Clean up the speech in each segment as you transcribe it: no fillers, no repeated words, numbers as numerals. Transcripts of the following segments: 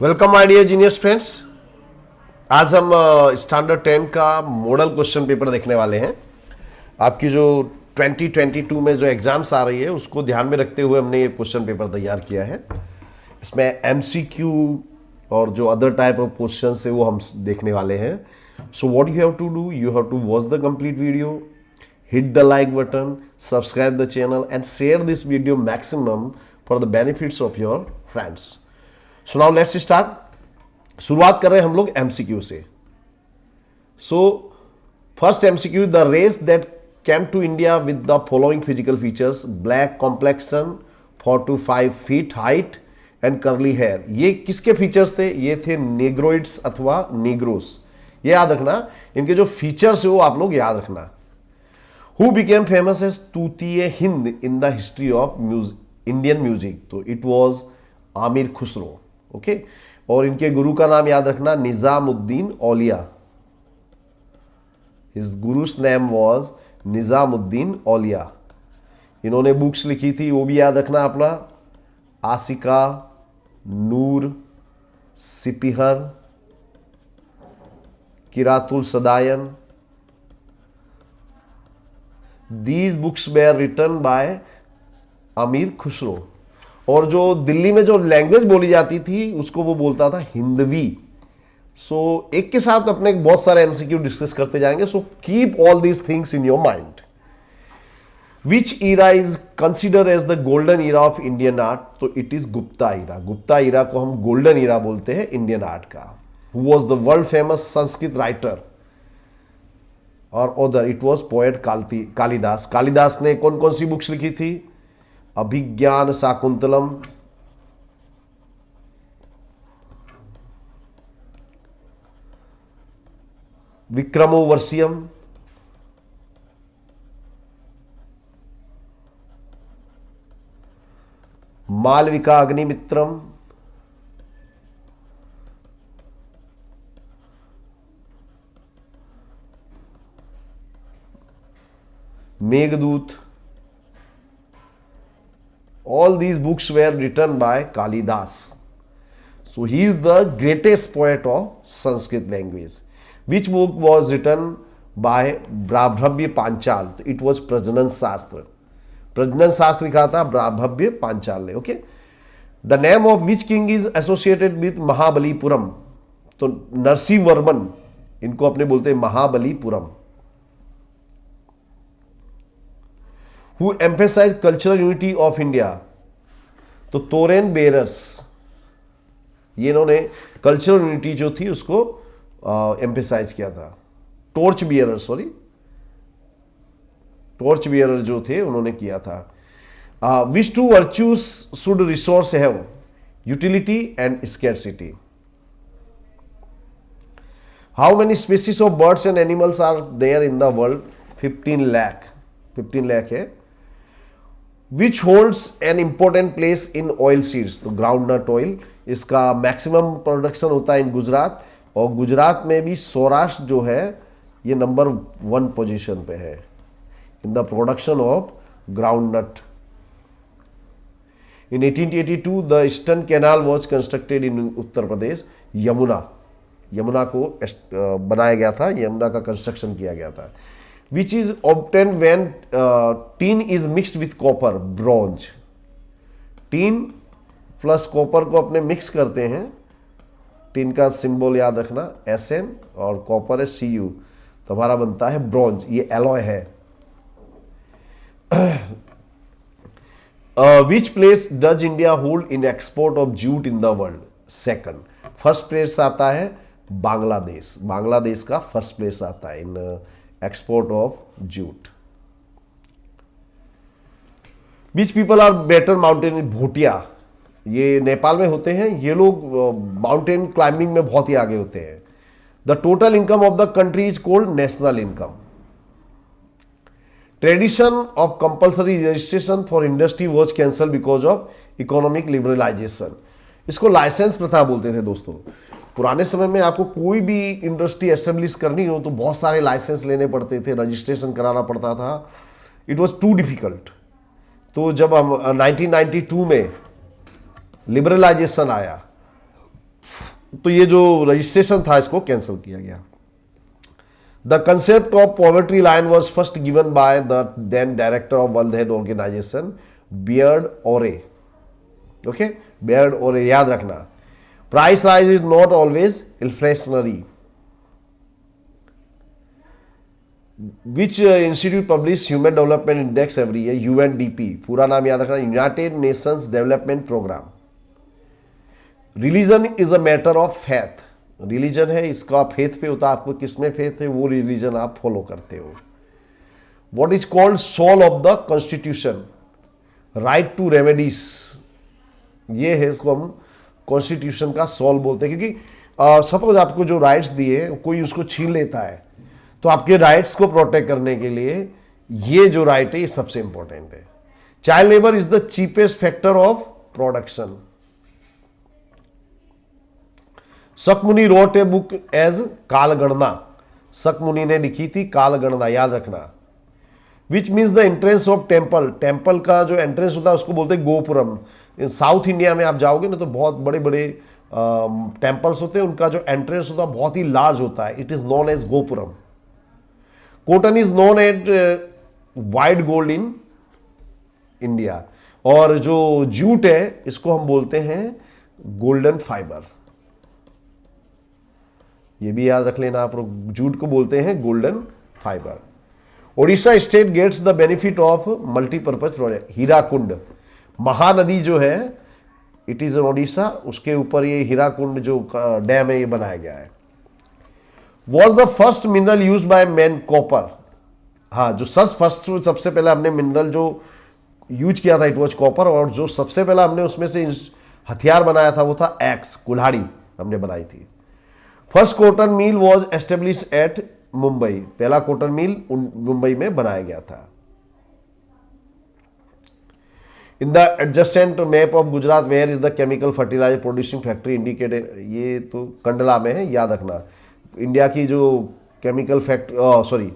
Welcome my dear genius friends. आज हम standard 10 का मॉडल क्वेश्चन पेपर देखने वाले हैं। आपकी जो 2022 में जो एग्जाम्स आ रही है उसको ध्यान में रखते हुए हमने ये क्वेश्चन पेपर तैयार किया है। इसमें एमसीक्यू और जो अदर टाइप ऑफ क्वेश्चन है वो हम देखने वाले हैं। So what you have to do, you have to watch the complete video, hit the like button, subscribe the channel and share this video maximum for the benefits of your friends. So now let's start. शुरुआत कर रहे हैं हम लोग MCQ से. So first MCQ, the race that came to India with the following physical features: black complexion, 4 to 5 feet height and curly hair. ये किसके features थे? ये थे नेग्रोइड्स अथवा नेग्रोस। ये याद रखना, इनके जो फीचर्स है वो आप लोग याद रखना। Who became famous as Tuti e Hind in the history of Indian music? तो it was Amir Khusro. Okay, और इनके गुरु का नाम याद रखना, निजामुद्दीन औलिया। His guru's name was Nizamuddin औलिया। इन्होंने बुक्स लिखी थी वो भी याद रखना अपना, आसिका, नूर, सिपिहर, किरातुल सदायन। These books were written by अमीर खुसरो। और जो दिल्ली में जो लैंग्वेज बोली जाती थी उसको वो बोलता था हिंदवी। सो एक के साथ अपने बहुत सारे एमसीक्यू डिस्कस करते जाएंगे। So keep all these things in your mind. Which era is consider as the golden era of Indian art? तो it is Gupta era. Gupta era को हम गोल्डन ईरा बोलते हैं इंडियन आर्ट का। Who was the world famous Sanskrit writer और author? It was poet Kalidas. Kalidas ने कौन कौन सी बुक्स लिखी थी? अभिज्ञान Shakuntalam, Vikramorvashiyam, Malvika Agnimitram, Meghdoot. All these books were written by Kalidas. So he is the greatest poet of Sanskrit language. Which book was written by ब्राह्मव्य Panchal? It was प्रजनन शास्त्र। प्रजनन शास्त्र लिखा था ब्राह्मव्य पांचाल ने। Okay, the name of which king is associated with Mahabalipuram? तो नरसिंह वर्मन, इनको अपने बोलते हैं Mahabalipuram. Who emphasized cultural unity of India? तो तोरेन बेरर्स। ये इन्होंने कल्चरल यूनिटी जो थी उसको एम्फेसाइज किया था। Torch bearer, sorry, torch bearer जो थे उन्होंने किया था। Which two virtues should resource have? Utility and scarcity. How many species of birds and animals are there in the world? 15 lakh. 15 lakh है। Which holds an important place in oil seeds? तो groundnut oil, इसका maximum production होता है इन गुजरात, और गुजरात में भी सौराष्ट्र जो है ये नंबर 1 पोजीशन पे है in the production of groundnut. In 1882 the eastern canal was constructed in Uttar Pradesh. Yamuna को बनाया गया था, यमुना का कंस्ट्रक्शन किया गया था। Which is obtained when tin is mixed with copper? Bronze। Tin plus copper को अपने मिक्स करते हैं। टीन का सिंबल याद रखना Sn और कॉपर है Cu, तो हमारा बनता है ब्रॉन्ज। ये एलॉय है। Which place does India hold in export of jute in the world? Second. First place आता है बांग्लादेश। बांग्लादेश का फर्स्ट प्लेस आता है in export of jute. Which people are better mountain in Bhotia? ये नेपाल में होते हैं। ये लोग माउंटेन क्लाइंबिंग में बहुत ही आगे होते हैं। The total income of the country is called national income. Tradition of compulsory registration for industry was cancel because of economic liberalisation. इसको लाइसेंस प्रथा बोलते थे दोस्तों। पुराने समय में आपको कोई भी इंडस्ट्री एस्टेब्लिश करनी हो तो बहुत सारे लाइसेंस लेने पड़ते थे, रजिस्ट्रेशन कराना पड़ता था। It was too difficult. तो जब हम 1992 में लिबरलाइजेशन आया तो ये जो रजिस्ट्रेशन था इसको कैंसिल किया गया। The concept of poverty line was first given by the then director of World Health Organization Beard Orr. Okay, Beard Orr याद रखना। Price rise is not always inflationary. Which institute publish human development index every year? UNDP, पूरा नाम याद रखना, United Nations Development Programme. Religion is a matter of faith. Religion है, इसका faith पे होता है, आपको किसमें फेथ है वो रिलीजन आप फॉलो करते हो। What is called soul of the constitution? Right to remedies, ये है, इसको हम कॉन्स्टिट्यूशन का सोल बोलते हैं। क्योंकि सपोज आपको जो राइट्स दिए कोई उसको छीन लेता है, तो आपके राइट्स को प्रोटेक्ट करने के लिए ये जो राइट है ये सबसे इंपॉर्टेंट है। Child labour is the cheapest factor of production. Shakmuni wrote a book as Kalganana. Shakmuni ने लिखी थी कालगणना, याद रखना। Which means the entrance of temple. Temple का जो एंट्रेंस होता है उसको बोलते हैं गोपुरम। साउथ इंडिया में आप जाओगे ना तो बहुत बड़े बड़े टेम्पल्स होते हैं, उनका जो एंट्रेंस होता है बहुत ही लार्ज होता है, it is known as gopuram. Cotton is known as white gold in India, और जो जूट है इसको हम बोलते हैं गोल्डन फाइबर। ये भी याद रख लेना आप लोग, जूट को बोलते हैं golden fibre. Odisha state gets the benefit of multipurpose project. Hirakud, Mahanadi जो है इट इज ओडिशा, उसके ऊपर ये हीराकुंड जो डैम है ये बनाया गया है। Was the first mineral use by man? Copper. हाँ, जो सबसे पहले हमने मिनरल जो यूज किया था इट वॉज कॉपर, और जो सबसे पहला हमने उसमें से हथियार बनाया था वो था एक्स, कुल्हाड़ी हमने बनाई थी। First cotton mill was establish at Mumbai. पहला कॉटन मिल मुंबई में बनाया गया था। In the adjacent map of Gujarat where is the chemical fertiliser producing factory indicated? ये तो कंडला में है, याद रखना। इंडिया की जो chemical factory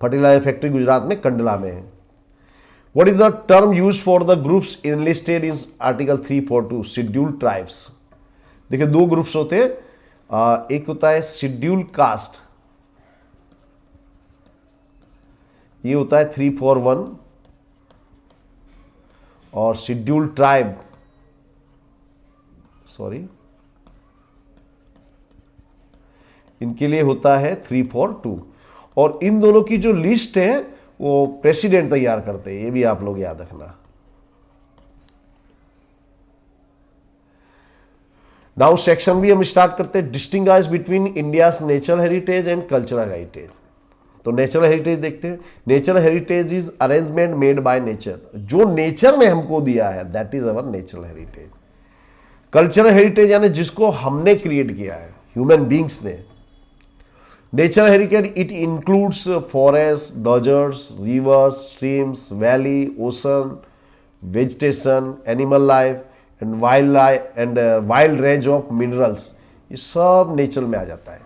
fertiliser factory Gujarat में कंडला में है। What is the term use for the groups enlisted in article 342? Scheduled tribes. देखिए दो ग्रुप्स होते हैं, एक होता है शेड्यूल्ड कास्ट, ये होता है 341, और शेड्यूल्ड ट्राइब इनके लिए होता है 342। और इन दोनों की जो लिस्ट है वो प्रेसिडेंट तैयार करते हैं, ये भी आप लोग याद रखना। नाउ सेक्शन भी हम स्टार्ट करते हैं। Distinguish between India's natural heritage and cultural heritage. तो नेचुरल हेरिटेज देखते हैं। Natural heritage is arrangement made by nature, जो नेचर ने हमको दिया है that is our natural heritage. Cultural heritage यानी जिसको हमने क्रिएट किया है, ह्यूमन बींग्स ने। Natural heritage it includes forest, deserts, rivers, streams, valley, ocean, vegetation, animal life and wild range of minerals, ये सब नेचर में आ जाता है।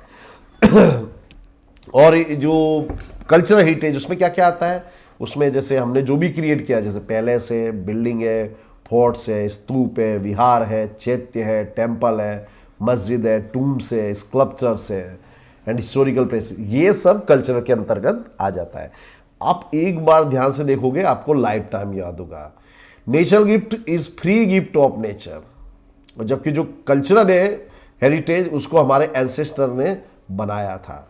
और जो कल्चरल हेरिटेज उसमें क्या क्या आता है? उसमें जैसे हमने जो भी क्रिएट किया, जैसे पैलेस है, बिल्डिंग है, फोर्ट्स है, स्तूप है, विहार है, चैत्य है, टेम्पल है, मस्जिद है, टूम्स है, स्कल्पचर्स है एंड हिस्टोरिकल प्लेसेस, ये सब कल्चर के अंतर्गत आ जाता है। आप एक बार ध्यान से देखोगे आपको लाइफ टाइम याद होगा। Natural gift is free gift of nature, और जबकि जो कल्चरल है हेरिटेज उसको हमारे एंसेस्टर ने बनाया था।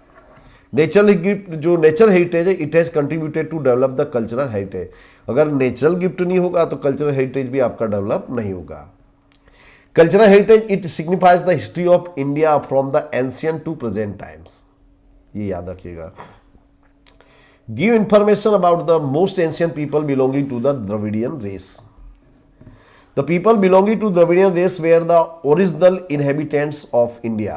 नेचुरल गिफ्ट जो नेचुरल हेरिटेज है it has contributed to develop the cultural heritage. अगर नेचुरल गिफ्ट नहीं होगा तो कल्चरल हेरिटेज भी आपका डेवलप नहीं होगा। Cultural heritage it signifies the history of India from the ancient to present times, ये याद रखिएगा। Give information about the most ancient people belonging to the Dravidian race. The people belonging to Dravidian race were the original inhabitants of India.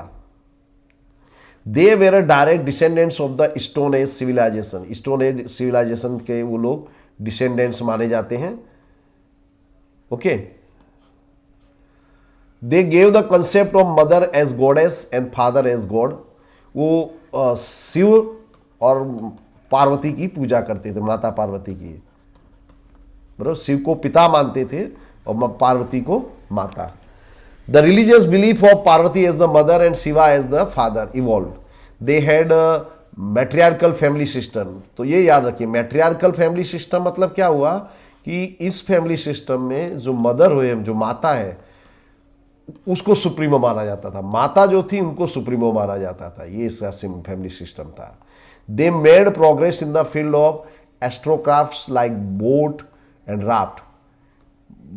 They were a direct descendants of the Stone Age civilization. Stone Age civilization के वो लोग descendants माने जाते हैं। Okay. They gave the concept of mother as goddess and father as god. वो शिव और पार्वती की पूजा करते थे, माता पार्वती की, बराबर। शिव को पिता मानते थे और पार्वती को माता। The religious belief of Parvati as the mother and Shiva as the father evolved. They had a matriarchal family system. तो ये याद रखिए, matriarchal family system मतलब क्या हुआ कि इस फैमिली सिस्टम में जो मदर हुए, जो माता है, उसको सुप्रीमो माना जाता था, माता जो थी उनको सुप्रीमो माना जाता था। ये इसका फैमिली सिस्टम था। They made progress in the field of arts crafts like boat and raft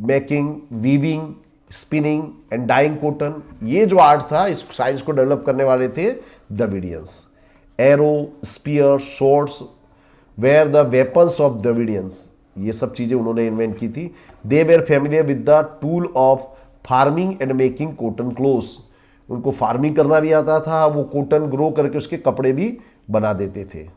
making, weaving, spinning and dyeing cotton. ये जो आर्ट था, इस साइंस को डेवलप करने वाले थे Dravidians. Arrow, spear, shorts were the weapons of Dravidians. ये सब चीजें उन्होंने इन्वेंट की थी। They were familiar with the tool of farming and making cotton clothes. उनको फार्मिंग करना भी आता था, वो कॉटन ग्रो करके उसके कपड़े भी बना देते थे।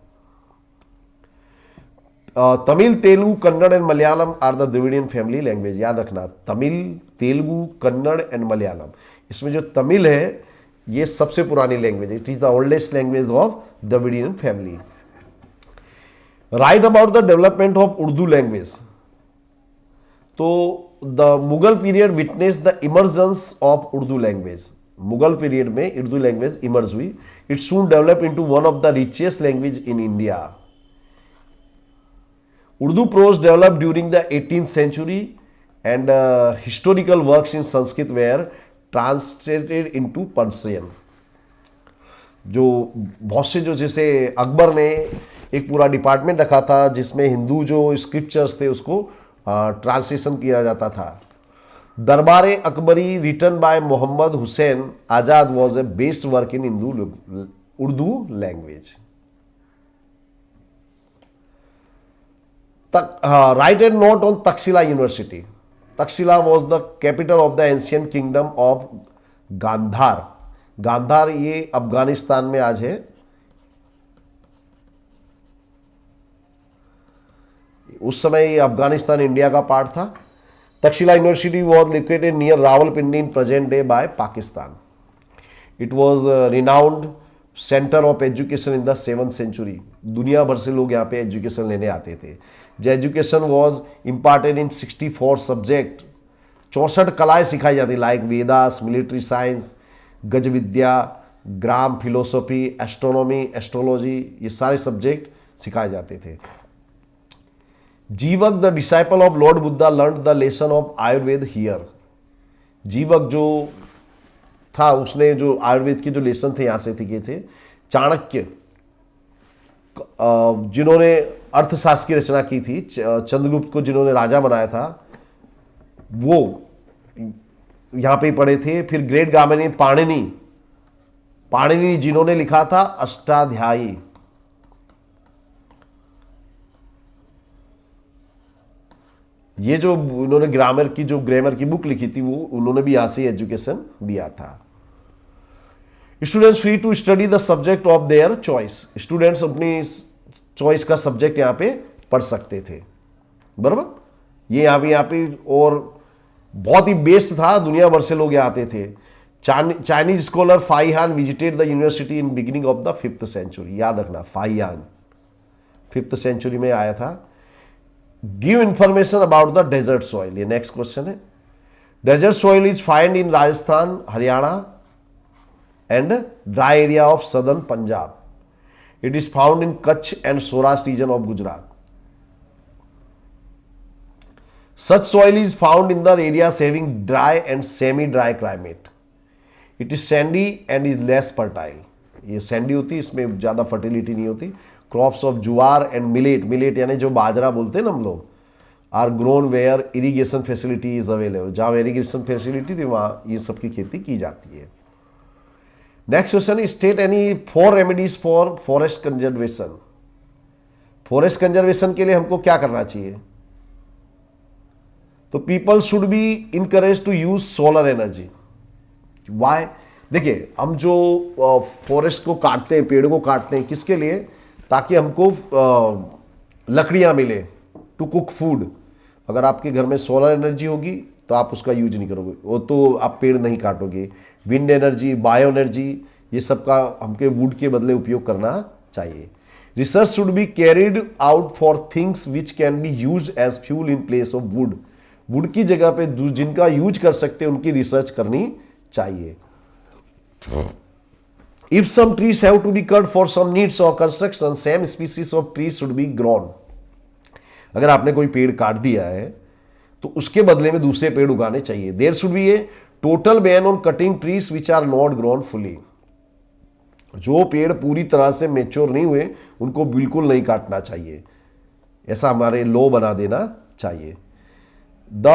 Tamil, Telugu, Kannada and Malayalam are the Dravidian family language. याद रखना, तमिल, तेलुगु, कन्नड़ एंड मलयालम, इसमें जो तमिल है ये सबसे पुरानी लैंग्वेज है। It is the oldest language of Dravidian family. Right about the development of Urdu language. तो the Mughal period witness the emergence of Urdu language. Mughal period में उर्दू लैंग्वेज इमर्ज हुई। It soon develop into one of the richest language in India. Urdu prose develop during the 18th century and historical works in Sanskrit were translated into Persian. जो बहुत से, जो जैसे अकबर ने एक पूरा डिपार्टमेंट रखा था जिसमें हिंदू जो स्क्रिप्चर्स थे उसको ट्रांसलेशन किया जाता था। Darbare Akbari written by Mohammad Hussain Azad was a best work in Urdu language. Right and note on Takshashila university. Takshashila was the capital of the ancient kingdom of Gandhar. Gandhar ये अफगानिस्तान में आज है। उस समय ये अफगानिस्तान इंडिया का पार्ट था। Takshashila university was located near Rawalpindi in present day by Pakistan. It was renowned centre of education in the 7th century। दुनिया भर से लोग यहाँ पे एजुकेशन लेने आते थे। The education was imparted in 64 subject. 64 कलाएँ सिखाई जाती, लाइक वेदास, मिलिट्री साइंस, गज विद्या, ग्राम फिलोसफी, एस्ट्रोनॉमी, एस्ट्रोलॉजी, ये सारे सब्जेक्ट सिखाए जाते थे। जीवक the disciple of lord Buddha learn the lesson of Ayurveda here. जीवक जो था उसने जो आयुर्वेद के जो लेसन थे यहाँ से सीखे थे। चाणक्य जिन्होंने अर्थशास्त्र की रचना की थी, चंद्रगुप्त को जिन्होंने राजा बनाया था, वो यहाँ पे ही पढ़े थे। फिर ग्रेट गामिनी पाणिनि जिन्होंने लिखा था अष्टाध्यायी। ये जो उन्होंने ग्रामर की बुक लिखी थी, वो उन्होंने भी यहां से एजुकेशन दिया था। Students free to study the subject of their choice. Students अपनी चॉइस का सब्जेक्ट यहाँ पे पढ़ सकते थे, बराबर। ये यहाँ पे और बहुत ही बेस्ट था, दुनिया भर से लोग यहाँ आते थे। Chinese scholar Fahien visited the university in beginning of the 5th century। याद रखना, फाइहान 5th century में आया था। Give information about the desert soil. ये नेक्स्ट क्वेश्चन है। Desert soil is find in Rajasthan, Haryana and dry area of southern Punjab. It is found in Kutch and Saurashtra region of Gujarat. Such soil is found in the areas having dry and semi dry climate. It is sandy and is less fertile. ये sandy होती है, इसमें ज्यादा fertility नहीं होती। Crops of jowar and millet यानी जो बाजरा बोलते हैं ना हम लोग, are grown where irrigation facility is available. जहां इरिगेशन फैसिलिटी थी वहां ये सब की खेती की जाती है। Next question, state any 4 remedies for forest conservation. Forest conservation के लिए हमको क्या करना चाहिए? तो people should be encourage to use solar energy. Why? देखिए, हम जो फॉरेस्ट को काटते हैं, पेड़ को काटते हैं, किसके लिए? ताकि हमको लकड़ियां मिले टू कुक फूड। अगर आपके घर में सोलर एनर्जी होगी तो आप उसका यूज नहीं करोगे, वो तो आप पेड़ नहीं काटोगे। विंड एनर्जी, बायो एनर्जी, ये सब का हमके वुड के बदले उपयोग करना चाहिए। Research should be carried out for things which can be used as fuel in place of wood. Wood की जगह पे जिनका यूज कर सकते हैं उनकी रिसर्च करनी चाहिए। If some trees have to be cut for some needs और construction, same species of trees should be grown. अगर आपने कोई पेड़ काट दिया है तो उसके बदले में दूसरे पेड़ उगाने चाहिए। There should be a total ban on cutting trees which are not grown fully. जो पेड़ पूरी तरह से मेच्योर नहीं हुए उनको बिल्कुल नहीं काटना चाहिए, ऐसा हमारे लॉ बना देना चाहिए। The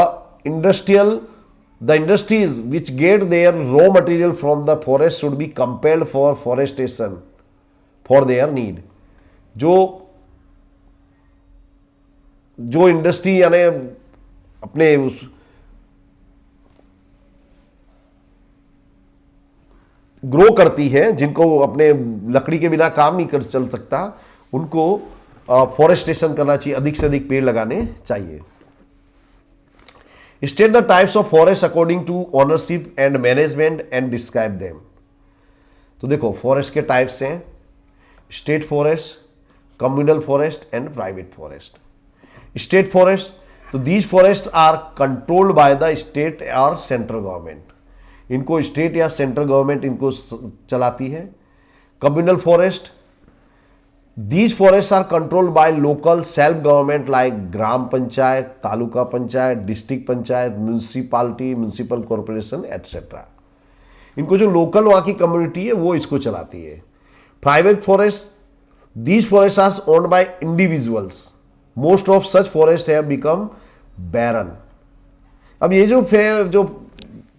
industries which get their raw material from the forest should be compelled for forestation for their need. जो इंडस्ट्री यानी अपने उस ग्रो करती है, जिनको अपने लकड़ी के बिना काम नहीं कर चल सकता, उनको फॉरेस्टेशन करना चाहिए, अधिक से अधिक पेड़ लगाने चाहिए। State the types of forest according to ownership and management and describe them. तो देखो फॉरेस्ट के टाइप्स हैं state forest, communal forest and private forest. State forest, तो these forest are controlled by the state और central government, इनको state या central government इनको चलाती है। Communal forest, these forest are controlled by local self government like gram panchayat, taluka panchayat, district panchayat, municipality, municipal corporation etcetera. इनको जो local वहां की कम्युनिटी है वो इसको चलाती है। Private forest, these forest are owned by individuals, most of such forest have become barren. अब ये जो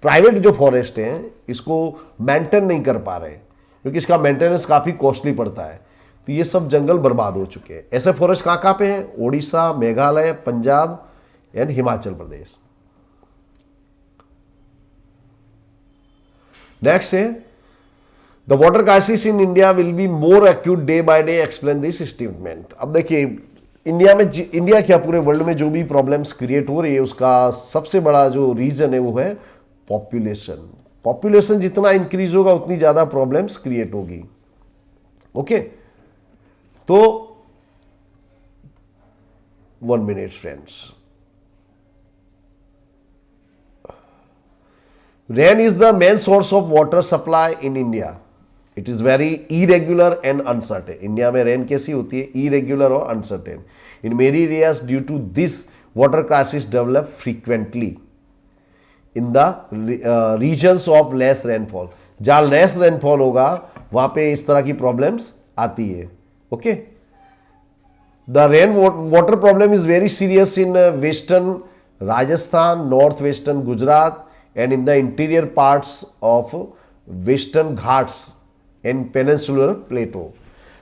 प्राइवेट जो फॉरेस्ट हैं इसको मेंटेन नहीं कर पा रहे क्योंकि इसका मेंटेनेंस काफी कॉस्टली पड़ता है, तो ये सब जंगल बर्बाद हो चुके हैं। ऐसे फॉरेस्ट कहाँ पे हैं? ओडिशा, मेघालय, पंजाब एंड हिमाचल प्रदेश। नेक्स्ट है the water crisis in India will be more acute day by day, explain this statement. अब देखिए इंडिया क्या पूरे वर्ल्ड में जो भी प्रॉब्लम्स क्रिएट हो रही है उसका सबसे बड़ा जो रीजन है वो है पॉपुलेशन। पॉपुलेशन जितना इंक्रीज होगा उतनी ज्यादा प्रॉब्लम्स क्रिएट होगी। ओके, तो 1 minute friends. Rain is the main source of water supply in India. It is very irregular and uncertain. India में रेन कैसी होती है? इरेग्युलर और uncertain. In many areas due to this water crisis develop frequently in the regions of less rainfall. जहां less rainfall होगा वहां पे इस तरह की प्रॉब्लम्स आती है। Okay, the rain water problem is very serious in western Rajasthan, north western Gujarat and in the interior parts of western Ghats and peninsular प्लेटो।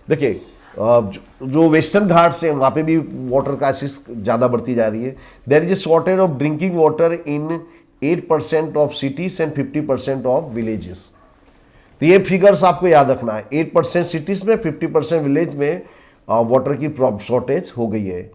देखिए जो वेस्टर्न घाट्स हैं वहां पे भी वाटर क्राइसिस ज्यादा बढ़ती जा रही है। There is a shortage of drinking water in 8% of cities and 50% of villages. तो ये फिगर्स आपको याद रखना है, 8% सिटीज में, 50% विलेज में वाटर की शॉर्टेज हो गई है।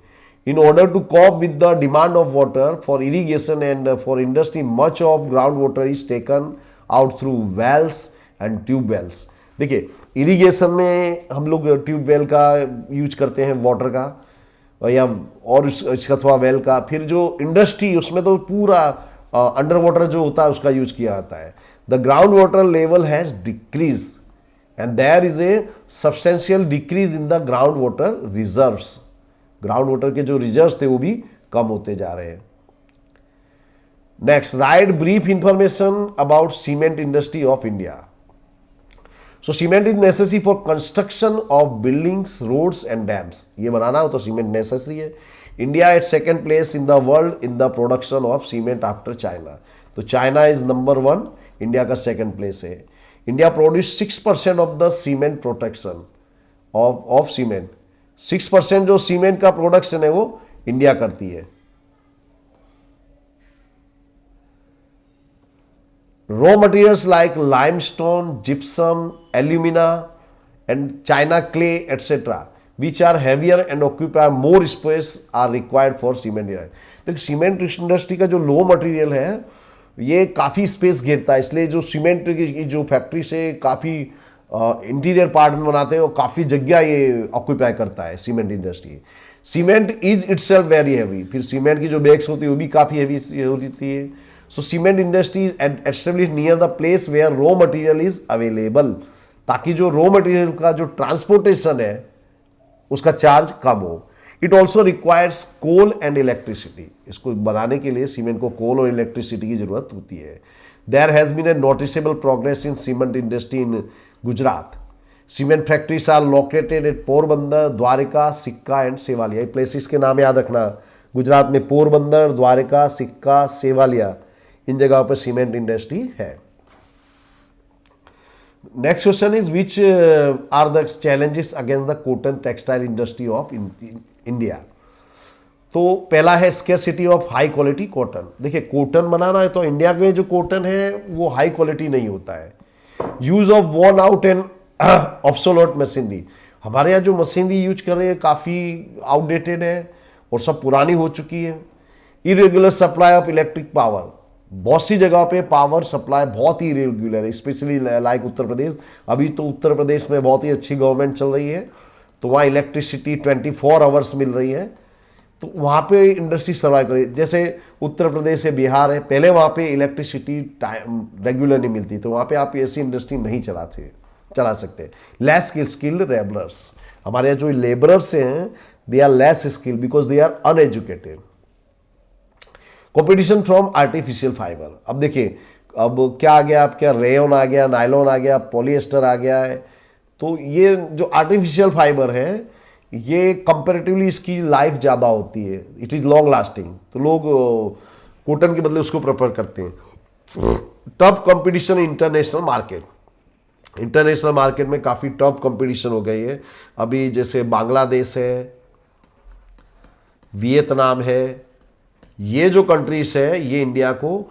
In order to cope with the demand of water for irrigation and for industry, much of ground water is taken out through wells and tube wells. देखिए इरिगेशन में हम लोग ट्यूबवेल का यूज करते हैं वाटर का, या और इसका अथवा वेल का। फिर जो इंडस्ट्री उसमें तो पूरा अंडर वाटर जो होता है उसका यूज किया जाता है। The ground water level has decrease and there is a substantial decrease in the ground water reserves. Ground water के जो रिजर्व्स थे वो भी कम होते जा रहे हैं। Next, right brief information about cement industry of India. So cement is necessary for construction of buildings, roads and dams. ये बनाना हो तो सीमेंट नेसेसरी है। India at second place in the world in the production of cement after China. तो China is number 1, India का second place है। India produce 6% of the cement production of cement. 6% जो cement का production है वो India करती है। Raw materials like limestone, gypsum, alumina and China clay etc. which are heavier and occupy more space are required for cement industry. देखिए cement industry का जो लो material है ये काफ़ी स्पेस घेरता है, इसलिए जो सीमेंट की जो फैक्ट्री से काफ़ी इंटीरियर पार्ट में बनाते हैं वो काफ़ी जगह ये ऑक्यूपाई करता है cement industry. Cement is itself very heavy, फिर सीमेंट की जो बैग्स होती है वो भी काफ़ी हैवी होती है। So cement industry is establish near the place where raw material is available, ताकि जो रॉ मटेरियल का जो ट्रांसपोर्टेशन है उसका चार्ज कम हो। It also requires coal and electricity, इसको बनाने के लिए सीमेंट को कोल और इलेक्ट्रिसिटी की जरूरत होती है। There has been a noticeable progress in cement industry in Gujarat. Cement factories are located at Porbandar, Dwarka, Sikka and सेवालिया। Places के नाम याद रखना, गुजरात में पोरबंदर, द्वारका, सिक्का, सेवालिया, इन जगहों पर सीमेंट इंडस्ट्री है। Next question is which are the challenges against the cotton textile industry of India. तो पहला है scarcity of high quality cotton. देखिए कॉटन बनाना है तो इंडिया में जो कॉटन है वो हाई क्वालिटी नहीं होता है। Use of worn out and obsolete machinery, हमारे यहाँ जो मशीनरी यूज कर रहे हैं काफ़ी आउटडेटेड है और सब पुरानी हो चुकी है। Irregular supply of electric power, बहुत सी जगह पे पावर सप्लाई बहुत ही इरेगुलर है, स्पेशली लाइक उत्तर प्रदेश। अभी तो उत्तर प्रदेश में बहुत ही अच्छी गवर्नमेंट चल रही है, तो वहाँ इलेक्ट्रिसिटी 24 आवर्स मिल रही है, तो वहाँ पे इंडस्ट्री सर्वाइव कर रही है। जैसे उत्तर प्रदेश से बिहार है, पहले वहाँ पे इलेक्ट्रिसिटी टाइम रेगुलर नहीं मिलती, तो वहाँ पे आप ऐसी इंडस्ट्री नहीं चला सकते। लेस स्किल्ड लेबरर्स, हमारे यहाँ जो लेबरर्स हैं they are less skilled because they are uneducated. Competition from artificial fibre, अब देखिए अब क्या आ गया, आपका रेयन आ गया, नायलॉन आ गया, पॉलिएस्टर आ गया है। तो ये जो आर्टिफिशियल फाइबर है ये कंपैरेटिवली इसकी लाइफ ज़्यादा होती है, इट इज़ लॉन्ग लास्टिंग, तो लोग कॉटन के बदले उसको प्रेफर करते हैं। Tough competition international market, international market में काफ़ी टफ कंपटीशन हो गई है। अभी जैसे बांग्लादेश है, वियतनाम है, ये जो कंट्रीज है ये इंडिया को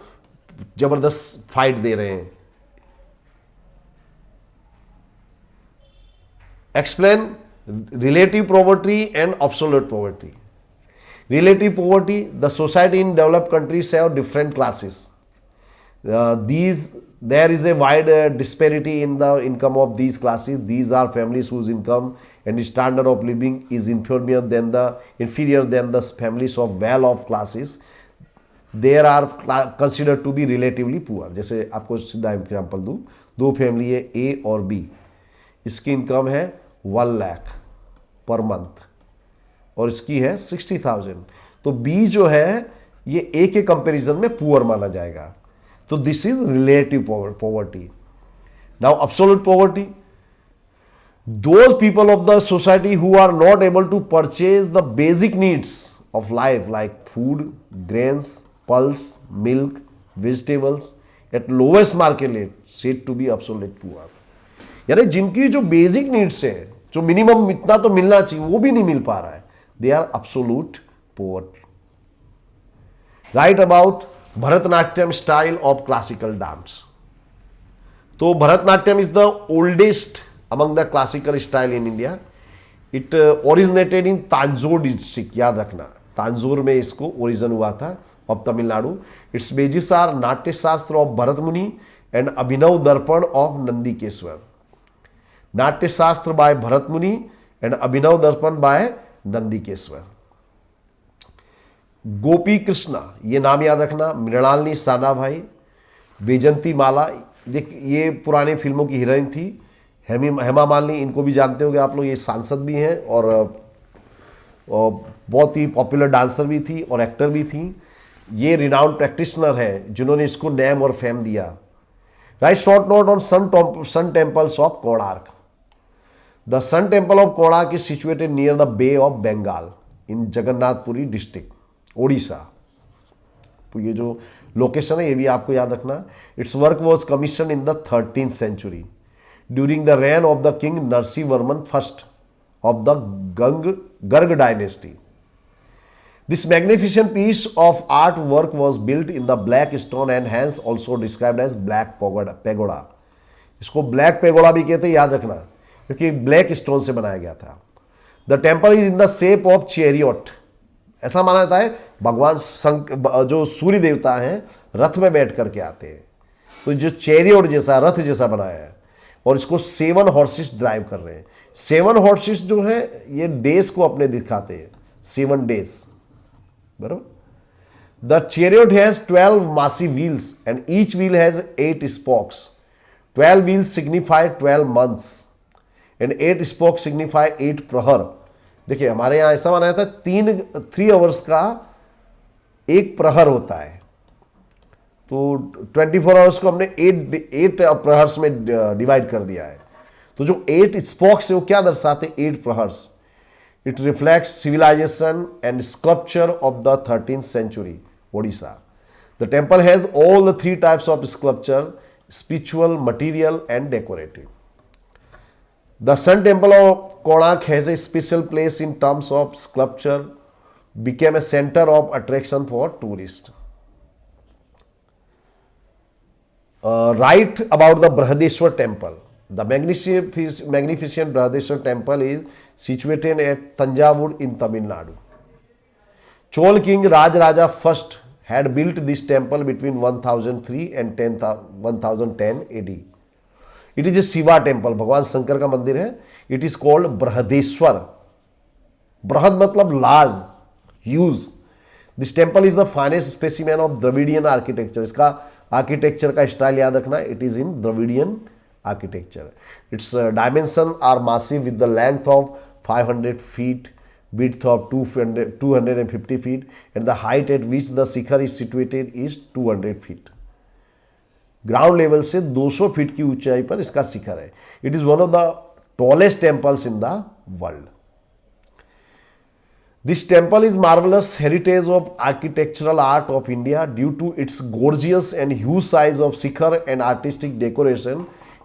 जबरदस्त फाइट दे रहे हैं। Explain relative poverty and absolute poverty. Relative poverty, the society in developed countries have different classes, there is a wide disparity in the income of these classes. These are families whose income and standard of living is inferior than the families of well-off classes. They are considered to be relatively poor. जैसे आपको सीधा example दूँ, दो family है ए और B, इसकी income है 1 lakh per month और इसकी है 60,000, तो बी जो है ये ए के कंपेरिजन में पुअर माना जाएगा। तो this is relative poverty. Now absolute poverty, those people of the society who are not able to purchase the basic needs of life like food, grains, pulse, milk, vegetables at lowest market rate said to be absolute poor. यानी जिनकी जो basic needs है, जो minimum इतना तो मिलना चाहिए वो भी नहीं मिल पा रहा है, they are absolute poor. Right about Bharatanatyam style of classical dance. तो Bharatanatyam is the oldest among the classical style in India. It originated in Tanjore district, याद रखना तांजोर में इसको ओरिजिन हुआ था of Tamil Nadu. Its basis are Natya Shastra of Bharat मुनि एंड अभिनव दर्पण ऑफ नंदीकेश्वर। नाट्य शास्त्र बाय भरत मुनि एंड अभिनव दर्पण बाय नंदीकेश्वर। गोपी कृष्णा, ये नाम याद रखना, मृणालिनी सानाभाई, वैजंती माला, ये पुराने फिल्मों की हीरोइन थी। हेमा मालिनी, इनको भी जानते होंगे आप लोग, ये सांसद भी हैं और बहुत ही पॉपुलर डांसर भी थी और एक्टर भी थी। ये रिनाउंड प्रैक्टिशनर है जिन्होंने इसको नेम और फेम दिया। Write short note on sun temples of Konark. The sun temple of Konark is situated near the bay of Bengal in Jagannathpuri district, Odisha. तो ये जो लोकेशन है ये भी आपको याद रखना। Its work was commission in the 13th century during the reign of the king Narasimhavarman first of the Garg dynasty. This magnificent piece of art work was built in the black stone and hence also described as black pagoda. इसको black pagoda भी कहते हैं, याद रखना, क्योंकि black stone से बनाया गया था। The temple is in the shape of chariot. ऐसा माना जाता है भगवान जो सूर्य देवता हैं रथ में बैठ करके आते हैं, तो जो चेरियट जैसा रथ जैसा बनाया है और इसको 7 हॉर्सेस ड्राइव कर रहे हैं। 7 हॉर्सेस जो है ये डेज को अपने दिखाते हैं, 7 days. बराबर. The chariot has 12 massive wheels and each wheel has 8 spokes. 12 wheels signify 12 months and 8 spokes signify 8 प्रहर. देखिए हमारे यहाँ ऐसा माना जाता है 3 आवर्स का एक प्रहर होता है, तो 24 आवर्स को हमने 8 प्रहर्स में डिवाइड कर दिया है. तो जो 8 स्पोक्स है वो क्या दर्शाते हैं? 8 प्रहर्स. It reflects civilisation and sculpture of the 13th century Odisha. The temple has all the 3 types of sculpture, spiritual, material and decorative. The sun temple of Konark has a special place in terms of sculpture, became a center of attraction for tourists. Write about the Brihadeshwar temple. The magnificent Brihadeshwar temple is situated at Tanjavur in Tamil Nadu. Chol king Rajaraja first had built this temple between 1003 and 1010 AD. It is a Shiva temple. भगवान शंकर का मंदिर है. It is called Brihadeshwar. बृहद मतलब large, huge. This temple is the finest specimen of Dravidian architecture. इसका architecture का style याद रखना, it is in Dravidian architecture. Its dimension are massive with the length of 500 feet, width of 250 feet and the height at which the Shikhar is situated is 200 feet. Ground level से 200 feet की ऊंचाई पर इसका शिखर है. It is one of the tallest temples in the world. This temple is marvelous heritage of architectural art of India due to its gorgeous and huge size of shikhar and artistic decoration.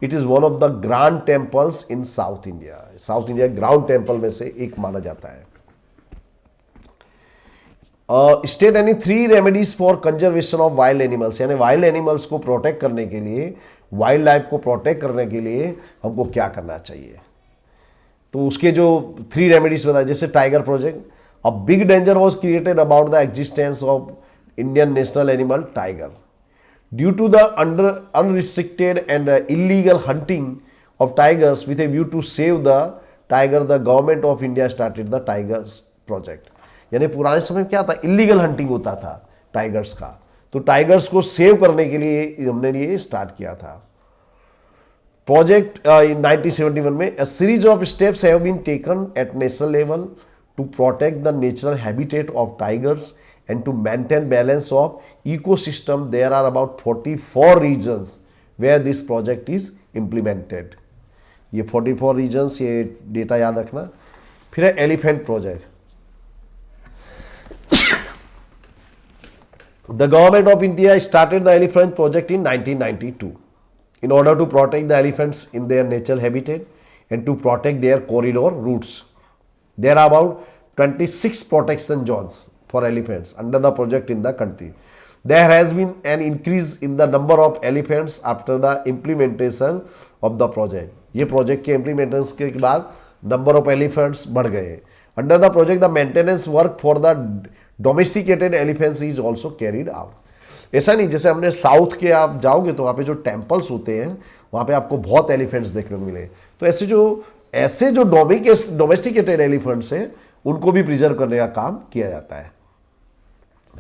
It is one of the grand temples in South India. South India ground temple में से एक माना जाता है. State any 3 remedies for conservation of wild animals. यानी wild animals को protect करने के लिए, वाइल्ड लाइफ को प्रोटेक्ट करने के लिए हमको क्या करना चाहिए. तो उसके जो 3 रेमेडीज बताए, जैसे tiger project. A big danger was created about the existence of Indian national animal tiger. Due to the unrestricted and illegal hunting of tigers with a view to save the tiger, the government of India started the tigers project. यानी पुराने समय में क्या था? Illegal hunting होता था tigers का, तो टाइगर्स को सेव करने के लिए हमने ये स्टार्ट किया था. प्रोजेक्ट इन 1971 में a series of steps have been taken at national level to protect the natural habitat of tigers and to maintain balance of ecosystem. There are about 44 regions where this project is implemented. ये 44 regions, ये data याद रखना. फिर है elephant project. The government of India started the elephant project in 1992 in order to protect the elephants in their natural habitat and to protect their corridor routes. There are about 26 protection zones for elephants under the project in the country. There has been an increase in the number of elephants after the implementation of the project. ये project के implementation के बाद number of elephants बढ़ गए. Under the project, the maintenance work for the domesticated elephants is also carried out. ऐसा नहीं, जैसे हमने साउथ के आप जाओगे तो वहाँ पे जो टेम्पल्स होते हैं वहाँ पे आपको बहुत एलिफेंट्स देखने को मिले. तो ऐसे जो डोमेस्टिकेटेड एलिफेंट्स हैं उनको भी प्रिजर्व करने का काम किया जाता है.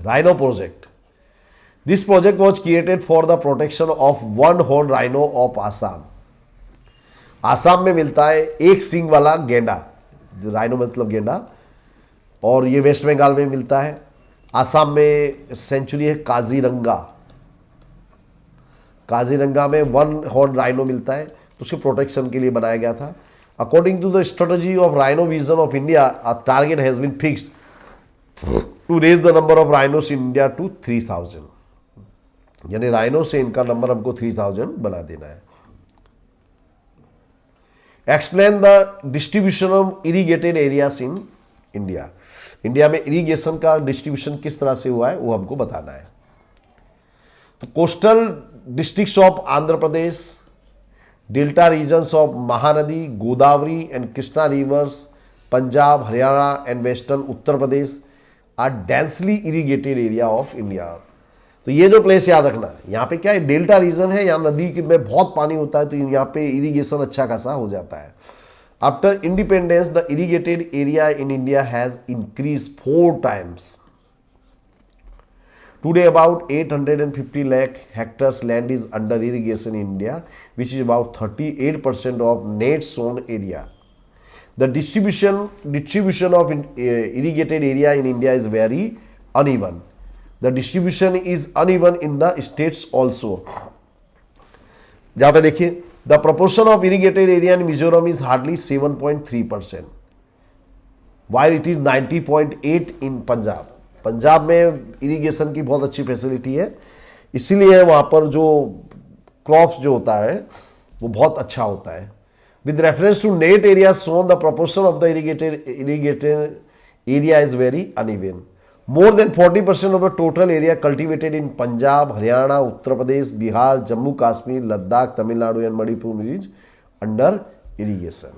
Rhino project. This project was created for the protection of one horn rhino of Assam. Assam में मिलता है एक सींग वाला गेंडा, राइनो मतलब गेंडा, और ये वेस्ट बंगाल में मिलता है. आसाम में सेंचुरी है काजीरंगा. काजीरंगा में वन हॉर्न राइनो मिलता है, तो उसके प्रोटेक्शन के लिए बनाया गया था. According to the strategy of Rhino Vision of India, a target has been fixed to raise the number of rhinos in India to 3000. यानी राइनो से इनका नंबर हमको 3000 बना देना है. Explain the distribution of irrigated areas in India. India में irrigation का distribution किस तरह से हुआ है वो हमको बताना है. तो coastal districts of Andhra Pradesh, delta regions of Mahanadi, Godavari and Krishna rivers, Punjab, Haryana and western Uttar Pradesh are densely irrigated area of India. तो ये जो प्लेस याद रखना, यहाँ पे क्या है, डेल्टा रीजन है, यहाँ नदी में बहुत पानी होता है, तो यहाँ पे इरिगेशन अच्छा खासा हो जाता है. After independence, the irrigated area in India has increased 4 times. Today, about 850 lakh hectares land is under irrigation in India, which is about 38% of net sown area. The distribution of irrigated area in India is very uneven. The distribution is uneven in the states also. जहाँ पे देखिए the proportion of irrigated area in Mizoram is hardly 7.3%, while it is 90.8 in Punjab. Punjab में irrigation की बहुत अच्छी facility है, इसीलिए वहाँ पर जो क्रॉप्स जो होता है वो बहुत अच्छा होता है. With reference to net area sown, the proportion of the irrigated area is very uneven. More than 40% of the total area cultivated in Punjab, Haryana, Uttar Pradesh, Bihar, Jammu Kashmir, Ladakh, Tamil Nadu and Manipur is under irrigation.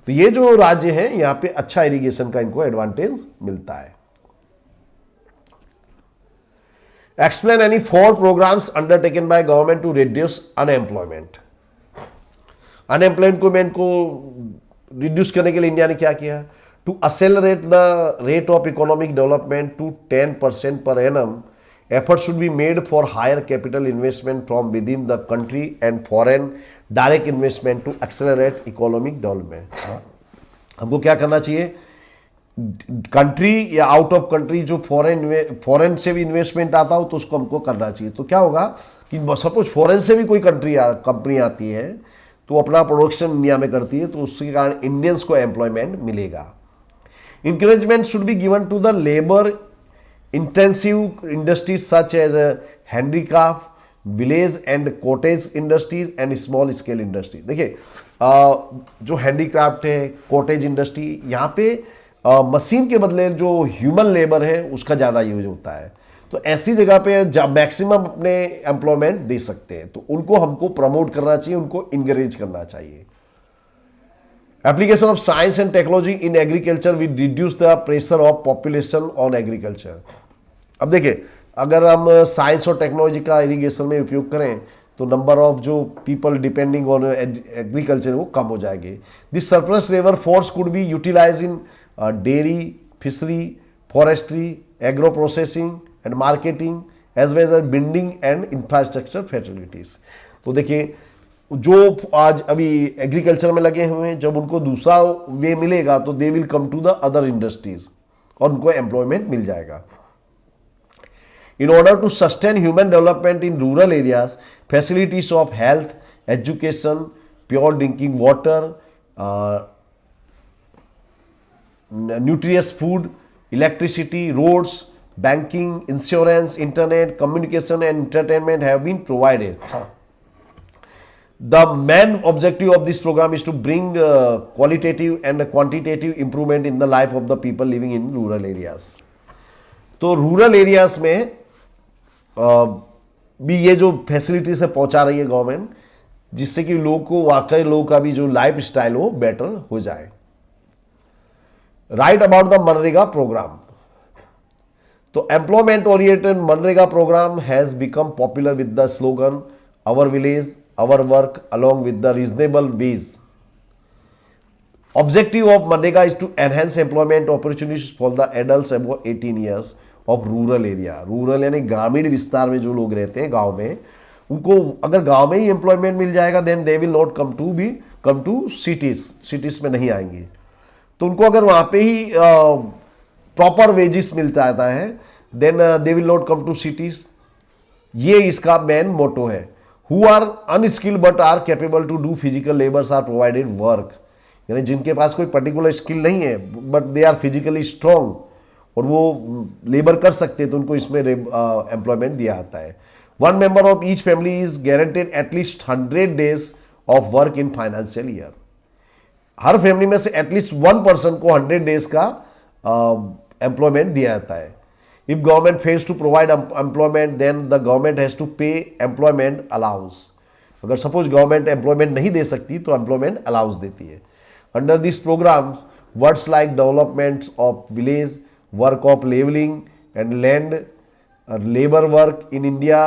तो ये जो राज्य हैं यहाँ पे अच्छा irrigation का इनको एडवांटेज मिलता है. Explain any 4 programs undertaken by government to reduce unemployment. Unemployment को रिड्यूस करने के लिए इंडिया ने क्या किया? To accelerate the rate of economic development to 10% per annum, efforts should be made for higher capital investment from within the country and foreign direct investment to accelerate economic development. हमको क्या करना चाहिए? Country या out of country जो foreign से भी investment आता हो तो उसको हमको करना चाहिए. तो क्या होगा कि सपोज फॉरेन से भी कोई कंपनी आती है तो अपना प्रोडक्शन इंडिया में करती है, तो उसके कारण इंडियंस को एम्प्लॉयमेंट मिलेगा. Encouragement should be given to the labour intensive industries such as handicraft, village and cottage industries and small scale industry. देखिए जो हैंडीक्राफ्ट है, कॉटेज इंडस्ट्री, यहाँ पे मशीन के बदले जो ह्यूमन लेबर है उसका ज़्यादा यूज होता है. तो ऐसी जगह पे मैक्सिमम अपने एम्प्लॉयमेंट दे सकते हैं, तो उनको हमको प्रमोट करना चाहिए, उनको इंकरेज करना चाहिए. Application of science and technology in agriculture will reduce the pressure of population on agriculture. अब देखिए अगर हम साइंस और टेक्नोलॉजी का इरिगेशन में उपयोग करें तो नंबर ऑफ जो पीपल डिपेंडिंग ऑन एग्रीकल्चर वो कम हो जाएंगे. This surplus labour force could be utilize in dairy, fishery, forestry, agro processing and marketing as well as building and infrastructure facilities. तो देखिए जो आज अभी एग्रीकल्चर में लगे हुए हैं, जब उनको दूसरा वे मिलेगा तो they will come to the other industries और उनको एम्प्लॉयमेंट मिल जाएगा. In order to sustain human development in rural areas, facilities of health, education, pure drinking water, nutritious food, electricity, roads, banking, insurance, internet, communication and entertainment have been provided. The main objective of this program is to bring qualitative and quantitative improvement in the life of the people living in rural areas. तो rural areas में भी ये जो facility से पहुंचा रही है government, जिससे कि लोग को वाकई लोग का भी जो लाइफ स्टाइल हो बेटर हो जाए. Write about the MNREGA programme. तो employment oriented MNREGA programme has become popular with the slogan our village our work along with the reasonable wage. Objective of MNREGA is to enhance employment opportunities for the adults above 18 years of rural area. Rural यानी ग्रामीण विस्तार में जो लोग रहते हैं गांव में, उनको अगर गांव में ही एम्प्लॉयमेंट मिल जाएगा then they will not come to cities में नहीं आएंगे. तो उनको अगर वहां पे ही प्रॉपर वेजेस मिलता आता है then they will not come to cities. ये इसका मेन मोटो है. Who are unskilled but are capable to do physical labours are provided work. यानी जिनके पास कोई पर्टिकुलर स्किल नहीं है but they are physically strong और वो लेबर कर सकते हैं, तो उनको इसमें एम्प्लॉयमेंट दिया जाता है. One member of each family is guaranteed at least 100 days of work in financial year. Her family में से एटलीस्ट 1 पर्सन को 100 डेज का एम्प्लॉयमेंट दिया जाता है. If government fails to provide employment then the government has to pay employment allowance. अगर suppose government employment नहीं दे सकती तो एम्प्लॉयमेंट अलाउंस देती है. Under this program, words like development of village, work of leveling and land, labor work in India,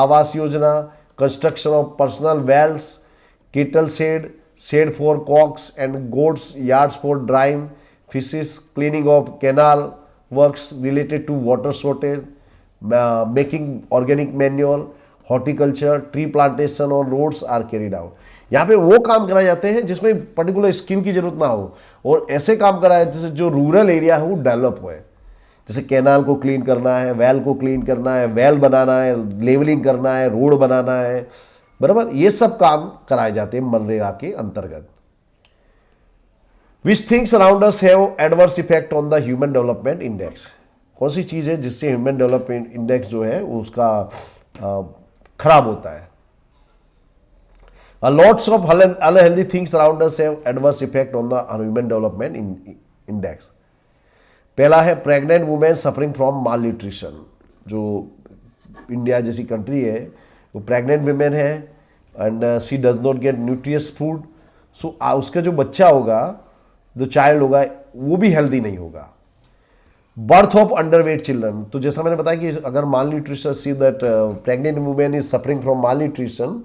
Awas Yojana, construction of personal wells, cattle shed, shed for cocks and goats, yards for drying fishes, cleaning of canal, works related to water shortage, making organic manure, horticulture, tree plantation on roads are carried out. यहाँ पे वो काम कराए जाते हैं जिसमें particular skill की जरूरत ना हो, और ऐसे काम कराए जैसे जो रूरल एरिया है वो डेवलप हुए, जैसे कैनाल को क्लीन करना है, वेल को क्लीन करना है, वेल बनाना है, लेवलिंग करना है, रोड बनाना है, बराबर, ये सब काम कराए जाते हैं मनरेगा के अंतर्गत। Which things around us have adverse effect on the human development index. कौन सी चीज है जिससे ह्यूमन डेवलपमेंट इंडेक्स जो है वो उसका खराब होता है। Lots of unhealthy things around us have adverse effect on the human development index. पहला है pregnant women suffering from malnutrition. जो इंडिया जैसी कंट्री है वो प्रेग्नेंट वुमेन है and she does not get nutritious food, so उसका जो बच्चा होगा, जो चाइल्ड होगा, वो भी हेल्दी नहीं होगा। बर्थ ऑफ अंडरवेट चिल्ड्रन, तो जैसा मैंने बताया कि अगर malnutrition, see that pregnant women is suffering from malnutrition,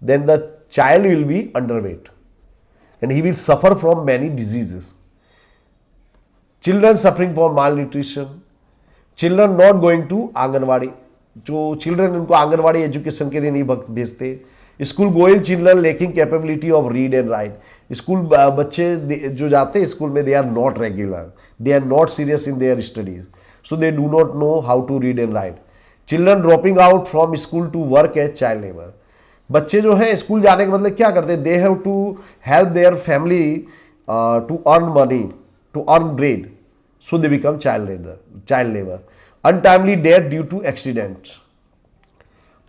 then the child will be underweight and he will suffer from many diseases. Children suffering from malnutrition, children not going to anganwadi, जो children उनको anganwadi education के लिए नहीं भेजते। School going children lacking capability of read and write, school बच्चे जो जाते हैं स्कूल में, they are not regular, they are not serious in their studies, so they do not know how to read and write. Children dropping out from school to work as child labour, बच्चे जो हैं school जाने के बदले क्या करते हैं, they have to help their family to earn money, to earn bread, so they become child labor. Untimely death due to accidents,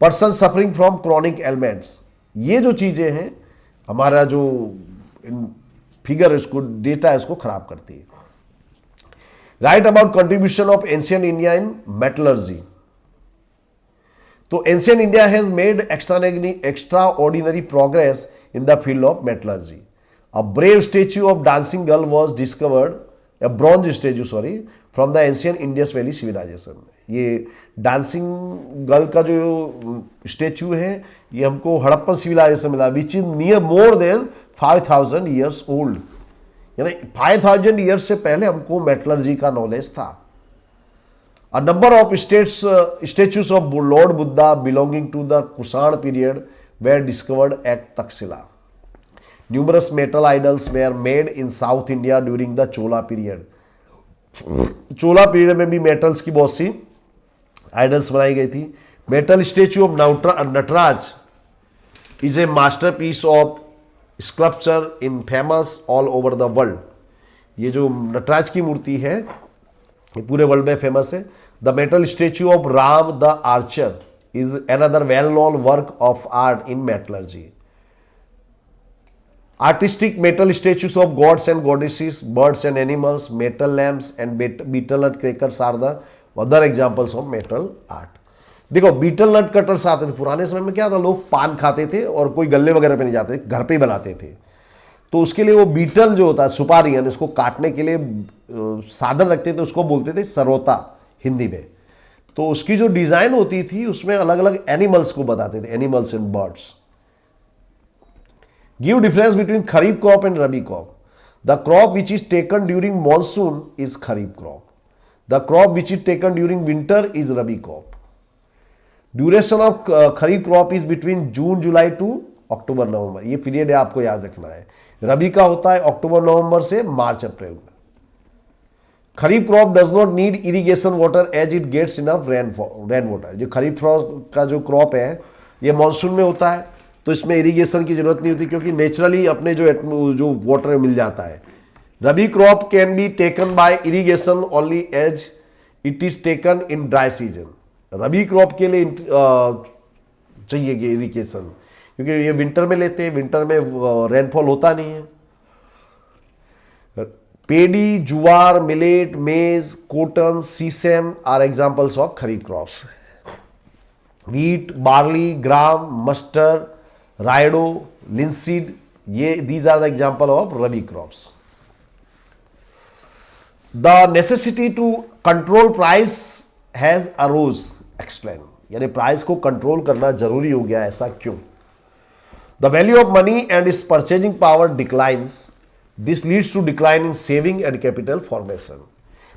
person suffering from chronic ailments, ये जो चीजें हैं हमारा जो फिगर इसको डेटा है उसको खराब करती है। Write about contribution of ancient India in metallurgy, तो ancient India has made extraordinary progress in the field of metallurgy. A brave statue of dancing girl was discovered, a bronze statue sorry, from the ancient Indus Valley civilization। ये dancing girl का जो statue है ये हमको Harappan civilisation मिला, which is near more than 5000 years old, यानी 5000 years से पहले हमको मेटलर्जी का नॉलेज था। A number of statues of lord Buddha belonging to the Kushan period were discovered at Takshashila. Numerous metal idols were made in South India during the Chola period। Chola period में भी metals की बहुत सी idols बनाई गई थी। Metal statue of Nataraj is a masterpiece of sculpture in famous all over the world. ये जो नटराज की मूर्ति है ये पूरे वर्ल्ड में फेमस है। The metal statue of Ram the Archer is another well known work of art in metallurgy. Artistic metal statues of gods and goddesses, birds and animals, metal lamps and betel nut crackers are the other examples of metal art। देखो beetle नट cutters आते थे पुराने समय में, क्या था, लोग पान खाते थे और कोई गले वगैरह पे नहीं जाते थे, घर पे ही बनाते थे, तो उसके लिए वो बीटल जो होता है सुपारी, यानी उसको काटने के लिए साधन रखते थे, उसको बोलते थे सरोता हिंदी में। तो उसकी जो डिजाइन होती थी उसमें अलग अलग एनिमल्स को बताते थे, animals and birds. Give difference between Kharif crop and Rabi crop। The crop which is taken during monsoon is Kharif crop। The crop which is taken during winter is Rabi crop। Duration of Kharif crop is between June July to October November। ये period है, आपको याद रखना है। रबी का होता है अक्टूबर नवंबर से मार्च अप्रैल में। Kharif crop does not need irrigation water as it gets enough rain water. जो खरीफ का जो क्रॉप है ये मानसून में होता है, तो इसमें इरिगेशन की जरूरत नहीं होती क्योंकि नेचुरली अपने जो वाटर मिल जाता है। Rabi crop can be taken by irrigation only as it is taken in dry season. Rabi crop के लिए चाहिए इरिगेशन क्योंकि ये विंटर में लेते हैं, विंटर में रेनफॉल होता नहीं है। पेडी, jowar, millet, maize, cotton, sesame are examples of kharif crops. Wheat, barley, gram, mustard, राइडो, लिंसीड, ये these are the example of rabi crops. The necessity to control price has arose, explain, यानी प्राइस को कंट्रोल करना जरूरी हो गया, ऐसा क्यों। The value of money and its purchasing power declines, this leads to decline in saving and capital formation.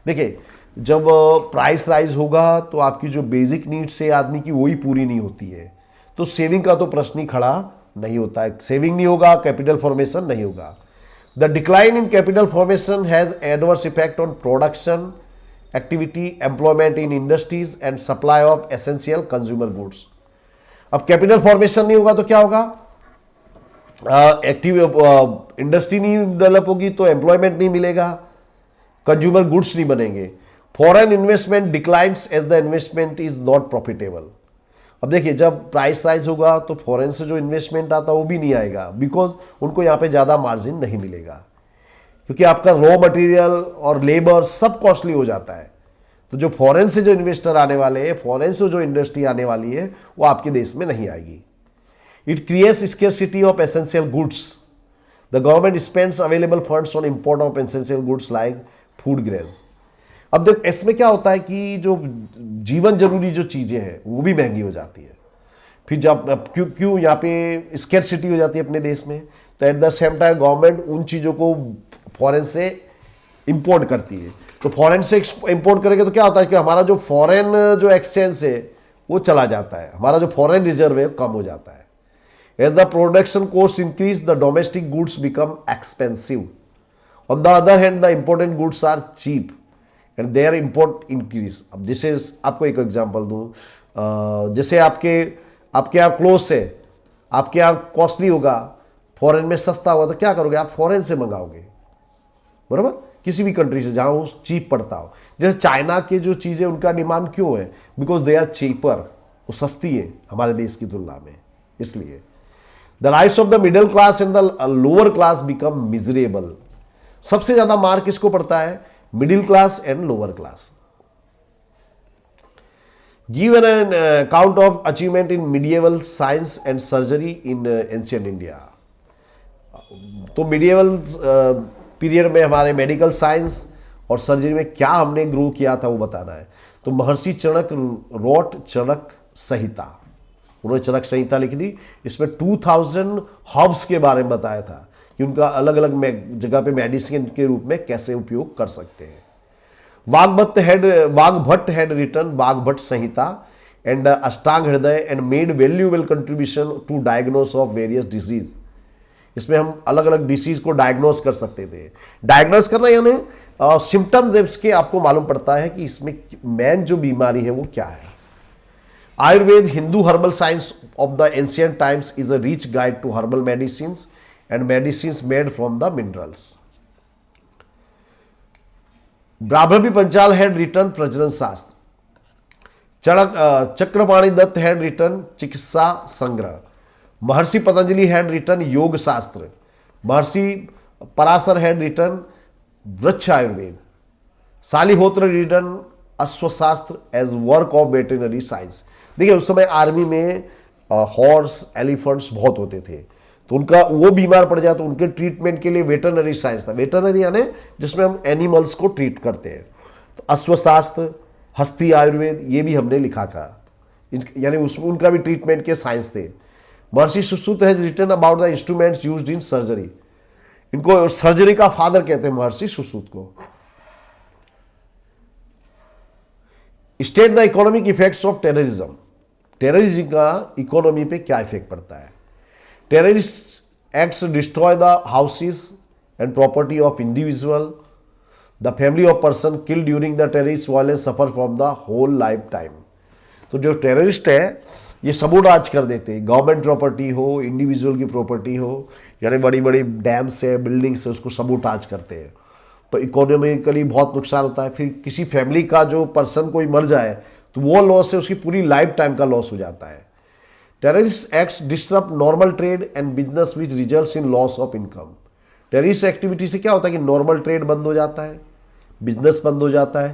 देखिए, जब प्राइस राइज होगा तो आपकी जो बेसिक नीड्स है आदमी की वही पूरी नहीं होती है, तो सेविंग का तो प्रश्न ही खड़ा नहीं होता है। सेविंग नहीं होगा, कैपिटल फॉर्मेशन नहीं होगा। The decline in capital formation has adverse effect on production activity, employment in industries and supply of essential consumer goods. अब कैपिटल फॉर्मेशन नहीं होगा तो क्या होगा? एक्टिव इंडस्ट्री नहीं डेवलप होगी तो एम्प्लॉयमेंट नहीं मिलेगा, कंज्यूमर गुड्स नहीं बनेंगे। Foreign investment declines as the investment is not profitable. अब देखिए, जब प्राइस राइज होगा तो फॉरेन से जो इन्वेस्टमेंट आता है वो भी नहीं आएगा, बिकॉज उनको यहाँ पे ज़्यादा मार्जिन नहीं मिलेगा, क्योंकि आपका रॉ मटेरियल और लेबर सब कॉस्टली हो जाता है। तो जो फॉरेन से जो इन्वेस्टर आने वाले हैं, फॉरेन से जो इंडस्ट्री आने वाली है, वो आपके देश में नहीं आएगी। It creates scarcity of essential goods. The government spends available funds on import of essential goods like food grains. अब देख, इसमें क्या होता है कि जो जीवन जरूरी जो चीज़ें हैं वो भी महंगी हो जाती है। फिर जब क्यों यहाँ पे स्केर्सिटी हो जाती है अपने देश में, तो at the same time government उन चीज़ों को फॉरेन से इंपोर्ट करती है। तो फॉरेन से इंपोर्ट करेंगे तो क्या होता है कि हमारा जो फॉरेन जो एक्सचेंज है वो चला जाता है, हमारा जो फॉरेन रिजर्व है कम हो जाता है। As the production cost increase, the domestic goods become expensive. On the other hand, the important goods are cheap and their import increase. अब जैसे आपको एक एग्जांपल दूं, जैसे आपके यहाँ क्लोथ है, आपके यहाँ कॉस्टली होगा, फॉरेन में सस्ता होगा, तो क्या करोगे? आप फॉरेन से मंगाओगे, बराबर, किसी भी कंट्री से जहां वो चीप पड़ता हो। जैसे चाइना के जो चीज़ें उनका डिमांड क्यों है? बिकॉज दे आर चीपर, वो सस्ती है हमारे देश की तुलना में, इसलिए। The lifes of the middle class and the lower class become miserable. सबसे ज्यादा मार्क किसको पड़ता है? Middle class and lower class. Give an account of achievement in medieval science and surgery in ancient India. तो medieval period में हमारे medical science और surgery में क्या हमने ग्रो किया था वो बताना है। तो महर्षि चणक रोट चणक संहिता, उन्होंने चणक संहिता लिख दी। इसमें 2000 हर्ब्स के बारे में बताया था कि उनका अलग अलग जगह पे मेडिसिन के रूप में कैसे उपयोग कर सकते हैं। Vagbhatt had written Vagbhatt Samhita and Ashtanga Hridaya and made valuable contribution to diagnose of various disease. इसमें हम अलग अलग डिसीज को डायग्नोस कर सकते थे। डायग्नोस करना यानी सिम्टम्स इसके आपको मालूम पड़ता है कि इसमें मेन जो बीमारी है वो क्या है। Ayurveda, Hindu herbal science of the ancient times is a rich guide to herbal medicines and medicines made from the minerals. Brahmani Panchal had written Prajnan Shastra. Chakrapani Dutt had written Chikitsa Sangrah. Maharshi Patanjali had written Yoga Shastra. Maharshi Parasar had written Vraksha Ayurveda. Salihotra written Ashwashastra as work of veterinary science. देखिए, उस समय army में horse, elephants बहुत होते थे, तो उनका वो बीमार पड़ जाए तो उनके ट्रीटमेंट के लिए वेटरनरी साइंस था। वेटरनरी यानी जिसमें हम एनिमल्स को ट्रीट करते हैं। तो अश्वशास्त्र, हस्ती आयुर्वेद, ये भी हमने लिखा था, यानी उसमें उनका भी ट्रीटमेंट के साइंस थे। Maharshi Sushrut has written about the instruments used in surgery. इनको सर्जरी का फादर कहते हैं महर्षि सुश्रुत को। State the economic effects of terrorism. Terrorism का इकोनॉमी पे क्या इफेक्ट पड़ता है? Terrorist acts destroy the houses and property of individual. The family of person killed during the terrorist violence suffer from the whole lifetime. तो जो terrorist है ये सबूराज कर देते हैं, गवर्नमेंट प्रॉपर्टी हो, इंडिविजुअल की प्रॉपर्टी हो, यानी बड़ी बड़ी डैम्स है, बिल्डिंग्स है, उसको सबूटाज करते हैं। तो इकोनॉमिकली बहुत नुकसान होता है। फिर किसी फैमिली का जो पर्सन कोई मर जाए तो वो लॉस है, उसकी पूरी लाइफ टाइम का लॉस हो जाता है। Terrorist acts disrupt normal trade and business which results in loss of income. Terrorist activity से क्या होता है कि नॉर्मल ट्रेड बंद हो जाता है, बिजनेस बंद हो जाता है,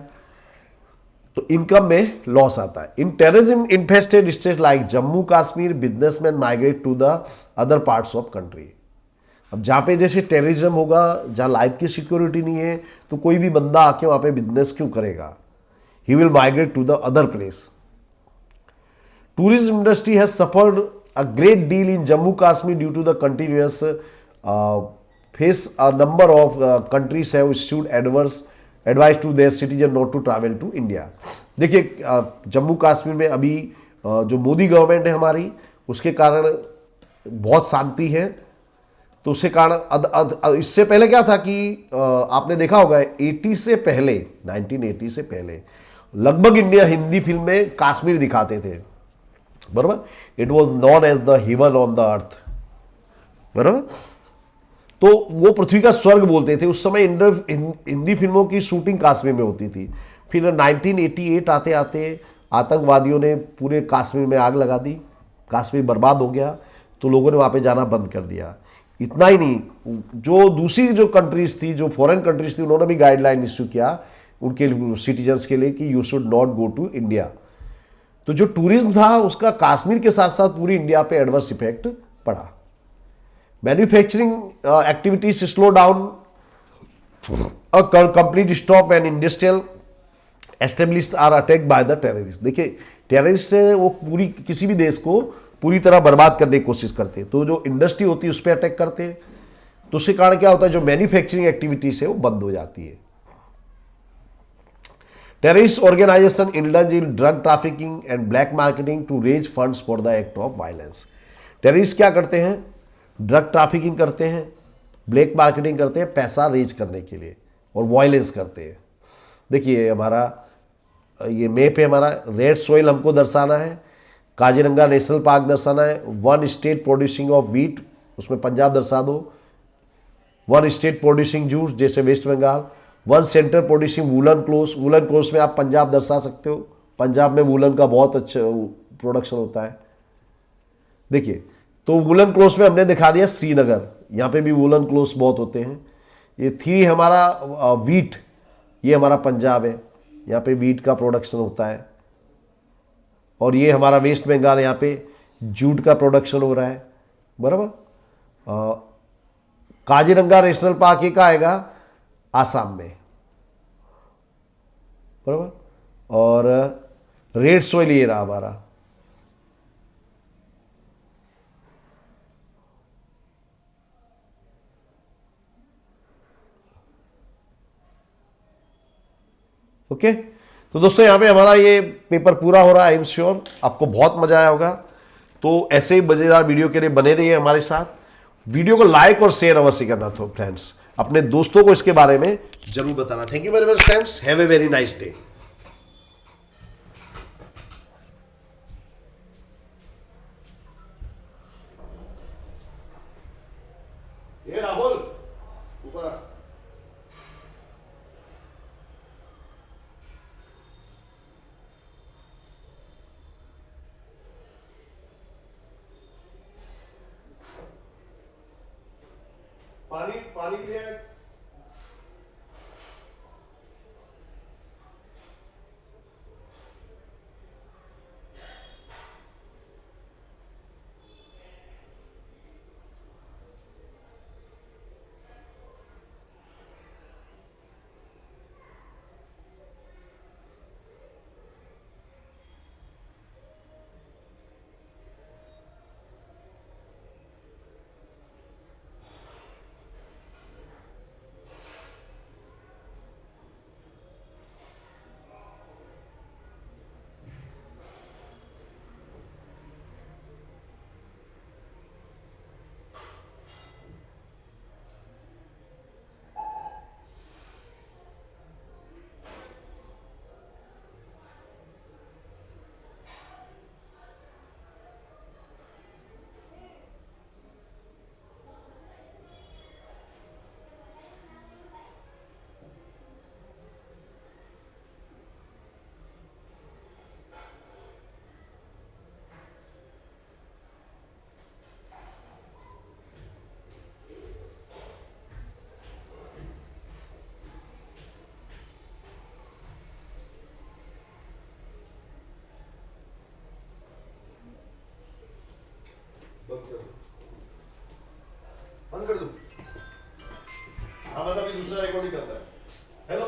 तो इनकम में लॉस आता है। In terrorism infested state like Jammu Kashmir, businessman migrate to the other parts of country. अब जहाँ पे जैसे टेररिज्म होगा, जहाँ लाइफ की सिक्योरिटी नहीं है, तो कोई भी बंदा आके वहाँ पे बिजनेस क्यों करेगा? He will migrate to the other place. Tourism industry has suffered a great deal in Jammu Kashmir due to the continuous face a number of countries have issued adverse advice to their citizen not to travel to India. देखिए जम्मू कश्मीर में अभी जो Modi government है हमारी, उसके कारण बहुत शांति है। तो उसके कारण इससे पहले क्या था कि आपने देखा होगा 80 से पहले 1980 से पहले लगभग इंडिया हिंदी फिल्म में कश्मीर दिखाते थे, बराबर। It was known as the heaven on the earth, बराबर। तो वो पृथ्वी का स्वर्ग बोलते थे। उस समय हिंदी फिल्मों की शूटिंग कश्मीर में होती थी। फिर 1988 आते आते आतंकवादियों ने पूरे कश्मीर में आग लगा दी, कश्मीर बर्बाद हो गया, तो लोगों ने वहाँ पे जाना बंद कर दिया। इतना ही नहीं, जो दूसरी जो कंट्रीज थी, जो फॉरेन कंट्रीज थी, उन्होंने भी गाइडलाइन इश्यू किया उनके सिटीजन्स के लिए कि you should not go to India. तो जो टूरिज्म था उसका कश्मीर के साथ साथ पूरी इंडिया पे एडवर्स इफेक्ट पड़ा। Manufacturing activities slow down, a complete stop and industrial established are attack by the terrorist. देखिए टेररिस्ट है वो पूरी किसी भी देश को पूरी तरह बर्बाद करने की कोशिश करते हैं, तो जो इंडस्ट्री होती है उस पर अटैक करते हैं। तो उसके कारण क्या होता है, जो मैन्युफैक्चरिंग एक्टिविटीज है वो बंद हो जाती है। Terrorist organization indulge in drug trafficking and black marketing to raise funds for the act of violence. Terrorist क्या करते हैं, ड्रग ट्रैफिकिंग करते हैं, ब्लैक मार्केटिंग करते हैं पैसा रेज करने के लिए, और वायलेंस करते हैं। देखिए हमारा ये मैप है, हमारा रेड सॉइल हमको दर्शाना है, काजीरंगा नेशनल पार्क दर्शाना है, one state producing of wheat, उसमें पंजाब दर्शा दो, वन स्टेट प्रोड्यूसिंग जूस जैसे West Bengal, one centre producing woollen cloth, woollen cloth में आप पंजाब दर्शा सकते हो, पंजाब में वूलन का बहुत अच्छा प्रोडक्शन होता है। देखिए तो वूलन क्लोथ में हमने दिखा दिया श्रीनगर, यहाँ पे भी वूलन क्लोथ बहुत होते हैं। ये थ्री हमारा वीट, ये हमारा पंजाब है, यहाँ पे वीट का प्रोडक्शन होता है। और ये हमारा वेस्ट बंगाल, यहाँ पे जूट का प्रोडक्शन हो रहा है, बराबर। काजीरंगा नेशनल पार्क एक आएगा आसाम में, बराबर। और रेड सॉइल ये रहा हमारा। ओके तो दोस्तों यहाँ पे हमारा ये पेपर पूरा हो रहा है। आई एम श्योर आपको बहुत मजा आया होगा। तो ऐसे ही मजेदार वीडियो के लिए बने रहिए हमारे साथ। वीडियो को लाइक और शेयर अवश्य करना। तो फ्रेंड्स अपने दोस्तों को इसके बारे में जरूर बताना। Thank you very much friends, have a very nice day. ये राहुल ऊपर पानी पानी ले आए। बंद कर दो। हाँ मतलब दूसरा रिकॉर्डिंग करता है। हेलो